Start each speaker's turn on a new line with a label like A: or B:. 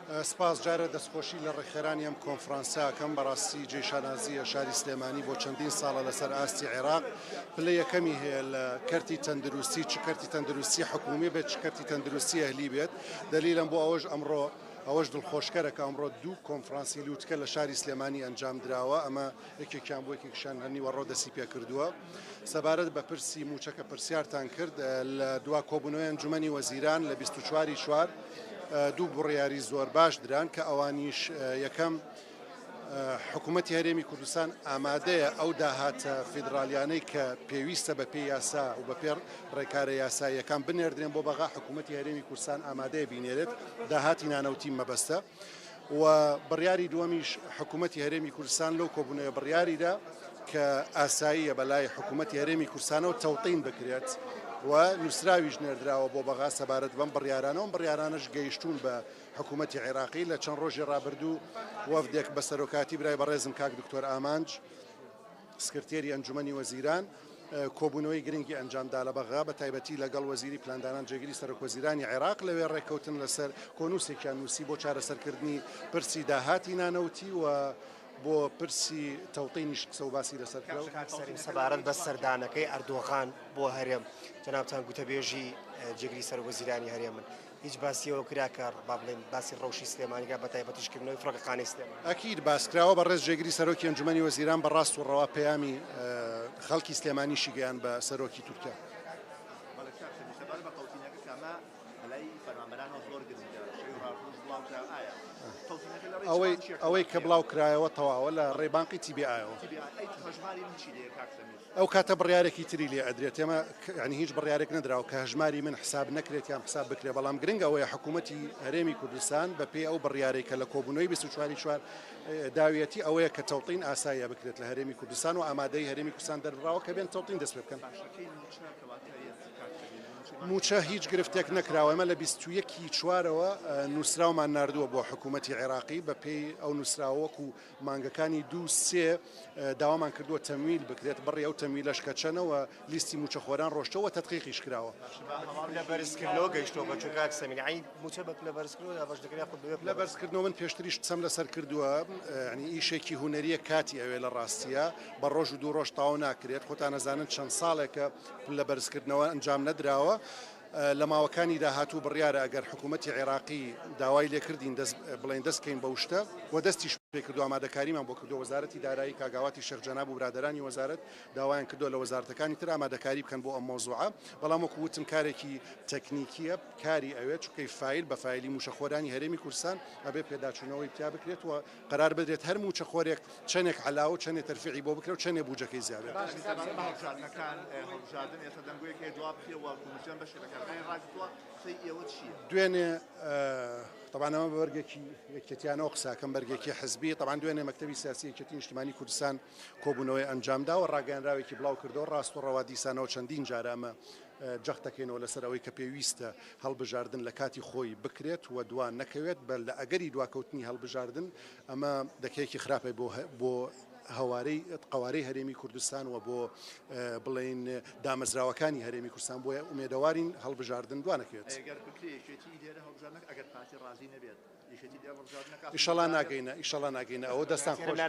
A: سپاس جارە دەستخۆشی لە ڕێکخێرانی ئەم کۆنفرانساکەم بەڕاستی جێشانازیە شاری سلێمانی بۆ چەندین ساڵە لەسەر ئاستی عێراق پلە یەکەمی هەیە لە کەرتی تەندروستی چ کەرتی تەندروستی حکومی بێت چ کەرتی تەندروستی ئەهلی بێت دلیلم بۆ ئەوەش ئەمڕۆ ئەوەش دڵخۆشکەرە کە ئەمڕۆ دوو کۆنفرانسی لووتکە لە شاری سلێمانی ئەنجام درراوە ئەمە یەکێکیان بۆ یەکێکشان هەنی وەڕۆ دەستی پێ کردووە سەبارەت بە پرسی موچەکە پرسیارتان کرد لە دوا کۆبوونەوەی ئەنجومەنی وەزیران لە 24 شوار دوو بڕیاری زۆر باش دران کە ئەوانیش یەکەم حکوومەتی هەرێمی کوردستان ئامادەیە ئەو داهاتە فیدراالیانەی کە پێویستە بە پێی یاسا و بە پێ ڕێکارە یاساییەکان بنێردرێن بۆ بەغا حکوومەتی هەرێمی کوردستان ئامادەیە بینێرێت داهاتی نانەوتی مەبەستە و بڕیاری دووەمیش حکوومەتی هەرێمی کوردستان لەو کۆبوونەوە بڕیاریدا کە ئاساییە بەلای حکوومەتی هەرێمی کوردستانەوە تەوتین بکرێت و نووسراویش نێردراوە بۆ بەغا سەبارەت بەم بڕیارانەوە بڕیارانش گەیشتون بە حکوومەتی عێراقی لە چەند ڕۆژی ڕابردوو وەفدێک بە سەرۆکاتی برای بەڕێزم کاک دکتۆر ئامانج سکرتێری ئەنجومەنی وەزیران کۆبوونەوەی گرنگی ئەنجامدا لە بەغا بە تایبەتی لەگەڵ وەزیری پلاندانان جێگیری سەرۆکوەزیرانی عێراق لەوێ ڕێککەوتن لەسەر کۆنووسێکیان نووسی بۆ چارەسەرکردنی پرسی داهاتی نانەوتی و بۆ پرسی تەوتینیش قسە و باسی لەسەر
B: سەبارەت بە سەردانەکەی ئەردۆغان بۆ هەرێم جەنابتان گوتەبێژی جێگیری سەرۆکوەزیرانی هەرێمن هیچ باسیەوە کراکە با بڵێن باسی ڕەوشی سلێمانیگا بە تایبەتیشکردنەوەی فڕۆکەخانەی سلێمانی
A: ئەکید باسکراوە بە ڕێز جێگیری سەرۆکی ئەنجومەنی وەزیران بەڕاست و ڕەوا پەیامی خەڵکی سلێمانیشی گەیان بە سەرۆکی تورکیا ئەوەی کە بڵاو کرایەوە تەواوە لە ڕێبانقی تیبیایەوە ئەو کاتە بڕیارێکی تری لێ ئەدرێت ئێمە ینی هیچ بڕیارێک نەدراوە کە هەژماری من حساب نەکرێت یان حساب بکرێت بەڵام گرنگ ئەوەیە حکوومەتی هەرێمی کوردستان بە پێی ئەو بڕیارێکە لە کۆبوونەوەی 24 شوار داویەتی ئەوەیە کە تەوتین ئاساییە بکرێت لە هەرێمی کوردستان و ئامادەی هەرێمی کوردستان دەربراوە کە بێن تەوتین دەست پێ بکەن موچە هیچ گرفتێک نەکراوە ئەمە لە 21 چوارەوە نووسراومان نردووە بۆ حکوومەتی عێراقی بە پێی ئەو نووسراوەکو مانگەکانی دوو سێ داوامان کردووە تەمویل بکرێت بڕی ئەو تەمویلەش کە چەنەوە لیستی موچەخۆران ڕۆشتەوە تەدقیقیش کراوە
B: لە بەرزکردنەوە گەیشتەوە بە چوکات سەمینعی موچە بە لە بەرزکردنەوە باش دەکرێت
A: لە بەرزکردنەوە من پێشتریش قسەم لەسەر کردووە ینی ئیشێکی هونەریە کاتی ئەوێ لە ڕاستیە بە ڕۆژ و دوو ڕۆژ تاوا ناکرێت خۆتان نەزانن چەند ساڵێکە لە بەرزکردنەوە ئەنجام نەدراوە لە ماوەکانی داهاتوو بڕیارە ئەگەر حکوومەتی عێراقی داوای لێکردین بڵێن دەستکەین بەو شتە و دەستیش پێ کردو ئامادەکاریمان بۆ کردو وەزارەتی دارایی کاگاواتی شێخ جەناب و برادەرانی وەزارەت داوایان کردو لە وەزارەتەکانی تر ئامادەکاری بکەن بۆ ئەم مۆزوعە بەڵام وەکو وتم کارێکی تەکنیکیە کاری ئەوێت چونکەی فایل بە فایلی موچەخۆرانی هەرێمی کوردستان ئەبێ پێداچوونەوەی پیا بکرێت و قرار بدرێت هەر موچەخۆرێک چەندێک علاوە چەندێک تەرفیعی بۆ بکرێت و چەندێک بوجەکەی زیادە دوێنێ طبعا ئەمە بەرگێکی یەکێتیانەوە قساکەم بەرگێکی حزبی طبعا دوێنێ مەکتەبی سیاسی یەکێتی نیشتیمانی کوردستان کۆبوونەوەی ئەنجامدا و ڕاگەیاندراوێکی بڵاو کردەوە ڕاست و ڕەوا دیسانەوە چەندین جارە ئەمە جەختەکەینەوە لەسەر ئەوەی کە پێویستە هەڵبژاردن لە کاتی خۆی بکرێت و دوان نەکەوێت بەل لە ئەگەری دواکەوتنی هەڵبژاردن ئەمە دەکەیەکی خراپی بۆ هەوارەی قوارەی هەرێمی کوردستان و بۆ بڵین دامەزراوەکانی هەرێمی کوردستان بۆیە ئومێدەوارین هەڵبژاردن دوانەکەوێت ئیشەڵا ناگەینە ئەوە دەستان خۆش